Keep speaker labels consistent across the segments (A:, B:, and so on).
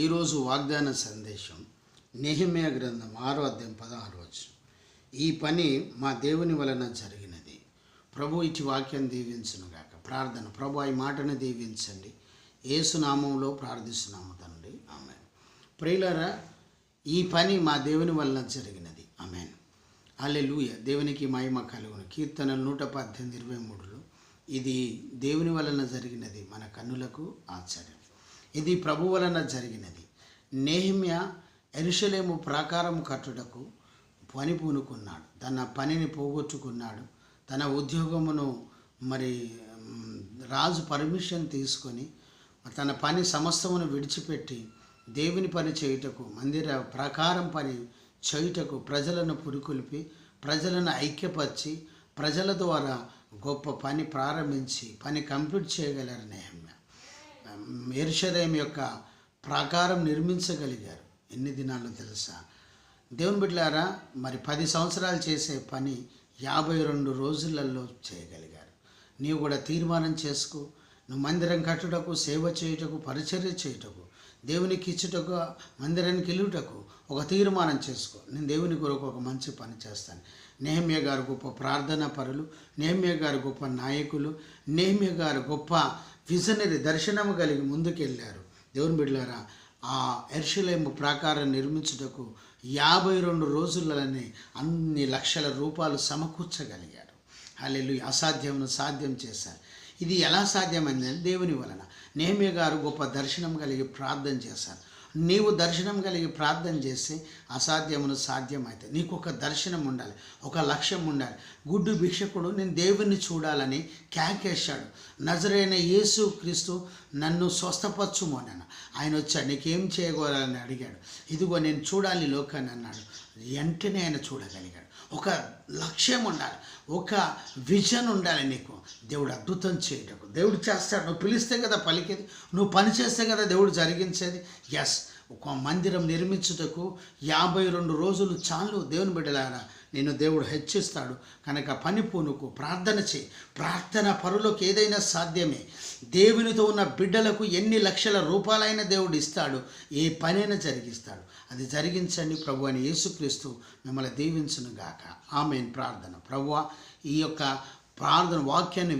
A: ఈరోజు వాగ్దాన సందేశం నెహెమ్యా గ్రంథం 6వ అధ్యాయం 16వ వచనం. ఈ పని మా దేవుని వలన జరిగినది. ప్రభు ఇచ్చి వాక్యం దీవించునుగాక. ప్రార్థన. ప్రభు ఈ మాటను దీవించండి. యేసు నామంలో ప్రార్థిస్తున్నాము తండ్రి. ఆమేన్. ప్రియులారా, ఈ పని మా దేవుని వలన జరిగినది. ఆమేన్. హల్లెలూయా. దేవునికి మహిమ కలుగును. కీర్తనలు 118:23లో ఇది దేవుని వలన జరిగినది, మన కన్నులకు ఆశ్చర్యం. ఇది ప్రభు వలన జరిగినది. నెహెమ్యా యెరూషలేము ప్రాకారం కట్టుటకు పని పూనుకున్నాడు. తన పనిని పోగొట్టుకున్నాడు. తన ఉద్యోగమును రాజు పర్మిషన్ తీసుకొని తన పని సమస్తమును విడిచిపెట్టి దేవుని పని చేయుటకు, మందిర ప్రాకారం పని చేయుటకు ప్రజలను పురికొల్పి, ప్రజలను ఐక్యపరిచి, ప్రజల ద్వారా గొప్ప పని ప్రారంభించి పని కంప్లీట్ చేయగలరు. నెహెమ్యా యెరూషలేము యొక్క ప్రాకారం నిర్మించగలిగారు. ఎన్ని దినాల్లో తెలుసా? దేవుని బిడ్డలారా, 10 సంవత్సరాలు చేసే పని 52 రోజులలో చేయగలిగారు. నీవు కూడా తీర్మానం చేసుకో. నువ్వు మందిరం కట్టుటకు, సేవ చేయుటకు, పరిచర్య చేయుటకు, దేవునికి ఇచ్చుటకు, మందిరానికి వెళ్ళుటకు ఒక తీర్మానం చేసుకో. నేను దేవుని కొరకు ఒక మంచి పని చేస్తాను. నెహెమ్యా గారు గొప్ప ప్రార్థనా పరులు, నెహెమ్యా గారు గొప్ప నాయకులు, నెహెమ్యా గారు గొప్ప విజనరీ, దర్శనము కలిగి ముందుకెళ్ళారు. దేవుని బిడ్డలారా, ఆ యెరూషలేము ప్రాకారం నిర్మించుటకు 52 రోజులనే అన్ని లక్షల రూపాయలు సమకూర్చగలిగారు. హల్లెలూయా. అసాధ్యమును సాధ్యం చేశారు. ఇది ఎలా సాధ్యమైందని దేవుని వలన. నెహెమ్యా గారు గొప్ప దర్శనం కలిగి ప్రార్థన చేశారు. నీవు దర్శనం కలిగి ప్రార్థన చేస్తే అసాధ్యమును సాధ్యమైతే. నీకు ఒక దర్శనం ఉండాలి, ఒక లక్ష్యం ఉండాలి. గుడ్డు భిక్షకుడు నేను దేవుణ్ణి చూడాలని క్యాకేశాడు. నజరైన యేసు క్రీస్తు నన్ను స్వస్థపరచుము అన్నాను. ఆయన వచ్చాడు, నీకేం చేయగలని అడిగాడు. ఇదిగో నేను చూడాలి లోకాన్ని అన్నాడు. వెంటనే ఆయన చూడగలిగాడు. ఒక లక్ష్యం ఉండాలి, ఒక విజన్ ఉండాలి నీకు. దేవుడు అద్భుతం చేయటకు దేవుడు చేస్తాడు. నువ్వు పిలిస్తే కదా పలికేది, నువ్వు పని చేస్తే కదా దేవుడు జరిగించేది. ఎస్, ఒక మందిరం నిర్మించుటకు 52 రోజులు చాలు. దేవుని బిడ్డలారా, నేను దేవుడు హెచ్చిస్తాడు కనుక పని పూనుకు, ప్రార్థన చేయి. ప్రార్థన పరులకు ఏదైనా సాధ్యమే. దేవునితో ఉన్న బిడ్డలకు ఎన్ని లక్షల రూపాయలైనా దేవుడు ఇస్తాడు. ఏ పనైనా జరిగిస్తాడు. అది జరిగించండి. ప్రభు అని యేసుక్రీస్తు మిమ్మల్ని దీవించును గాక. ఆమేన్. ప్రార్థన. ప్రభువా, ఈ యొక్క ప్రార్థన వాక్యాన్ని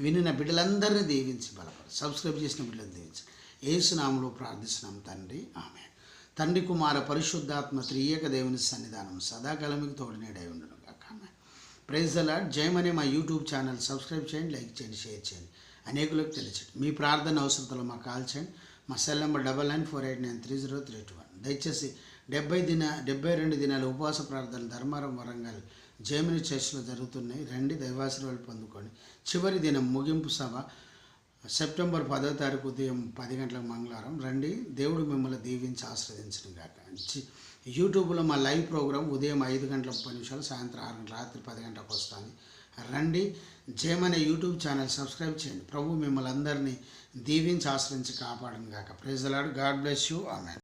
A: వినిన బిడ్డలందరినీ దీవించి బలపడు. సబ్స్క్రైబ్ చేసిన బిడ్డలను దీవించి యేసు నామములో ప్రార్థిస్తున్నాం తండ్రి. ఆమేన్. తండ్రి, కుమార, పరిశుద్ధాత్మ త్రియేక దేవుని సన్నిధానం సదాకాలం మీకు తోడునేడై ఉండును గాక. ఆమేన్. Praise the lord. జయమనే మా యూట్యూబ్ ఛానల్ సబ్స్క్రైబ్ చేయండి, లైక్ చేయండి, షేర్ చేయండి, అనేకులకు తెలియచేయండి. మీ ప్రార్థన అవసరతలో మాకు కాల్ చేయండి. మా సెల్ నెంబర్ 9948930321. దయచేసి 72 దినాల ఉపవాస ప్రార్థనలు ధర్మారం, వరంగల్ జయమని చర్చ్లో జరుగుతున్నాయి. రండి, దైవాశీర్వాదాలు పొందుకోండి. చివరి దినం ముగింపు సభ సెప్టెంబర్ 10వ తారీఖు ఉదయం 10 గంటలకు మంగళవారం. రండి, దేవుడు మిమ్మల్ని దీవించి ఆశీర్వదించను గాక. యూట్యూబ్లో మా లైవ్ ప్రోగ్రాం ఉదయం 5 గంటల 30 నిమిషాలు, సాయంత్రం 6 గంటల, రాత్రి 10 గంటలకు వస్తుంది. రండి, జయమనే యూట్యూబ్ ఛానల్ సబ్స్క్రైబ్ చేయండి. ప్రభు మిమ్మల్ని అందరినీ దీవించి ఆశ్రయించి కాపాడను గాక. Praise the Lord. God bless you. Amen.